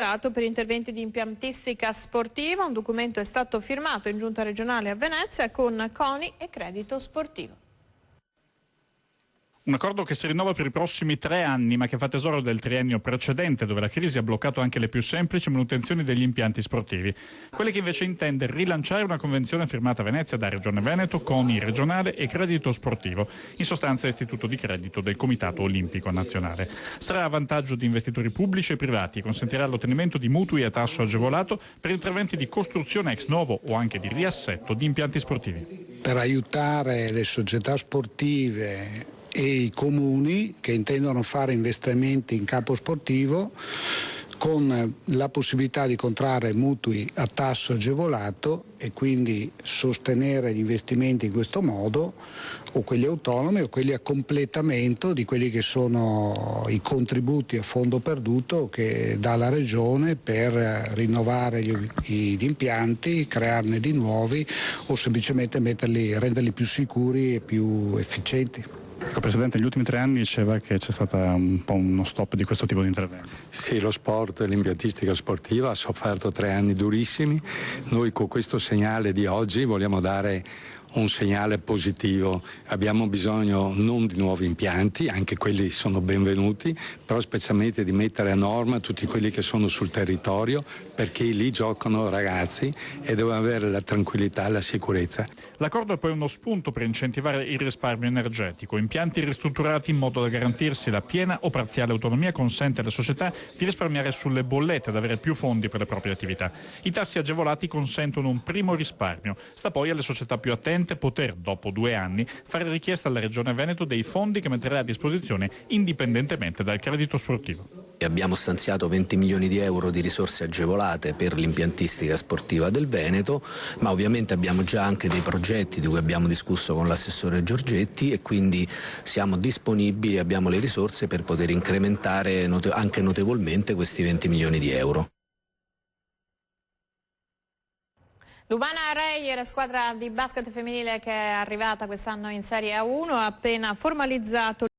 Per interventi di impiantistica sportiva, un documento è stato firmato in Giunta regionale a Venezia con CONI e Credito Sportivo. Un accordo che si rinnova per i prossimi 3 anni, ma che fa tesoro del triennio precedente, dove la crisi ha bloccato anche le più semplici manutenzioni degli impianti sportivi. Quelli che invece intende rilanciare una convenzione firmata a Venezia da Regione Veneto, CONI regionale e Credito Sportivo, in sostanza istituto di credito del Comitato Olimpico Nazionale. Sarà a vantaggio di investitori pubblici e privati e consentirà l'ottenimento di mutui a tasso agevolato per interventi di costruzione ex novo o anche di riassetto di impianti sportivi. Per aiutare le società sportive e i comuni che intendono fare investimenti in campo sportivo con la possibilità di contrarre mutui a tasso agevolato e quindi sostenere gli investimenti in questo modo, o quelli autonomi o quelli a completamento di quelli che sono i contributi a fondo perduto che dà la Regione per rinnovare gli impianti, crearne di nuovi o semplicemente renderli più sicuri e più efficienti. Ecco, Presidente, negli ultimi 3 anni diceva che c'è stato un po' uno stop di questo tipo di interventi. Sì, lo sport, l'impiantistica sportiva ha sofferto 3 anni durissimi. Noi con questo segnale di oggi vogliamo dare un segnale positivo. Abbiamo bisogno non di nuovi impianti, anche quelli sono benvenuti, però specialmente di mettere a norma tutti quelli che sono sul territorio, perché lì giocano ragazzi e devono avere la tranquillità e la sicurezza. L'accordo è poi uno spunto per incentivare il risparmio energetico. Impianti ristrutturati in modo da garantirsi la piena o parziale autonomia consente alle società di risparmiare sulle bollette ed avere più fondi per le proprie attività. I tassi agevolati consentono un primo risparmio. Sta poi alle società più attente poter, dopo 2 anni, fare richiesta alla Regione Veneto dei fondi che metterà a disposizione indipendentemente dal credito sportivo. Abbiamo stanziato 20 milioni di euro di risorse agevolate per l'impiantistica sportiva del Veneto, ma ovviamente abbiamo già anche dei progetti di cui abbiamo discusso con l'assessore Giorgetti e quindi siamo disponibili e abbiamo le risorse per poter incrementare anche notevolmente questi 20 milioni di euro. Lumana Rei, la squadra di basket femminile che è arrivata quest'anno in Serie A1, ha appena formalizzato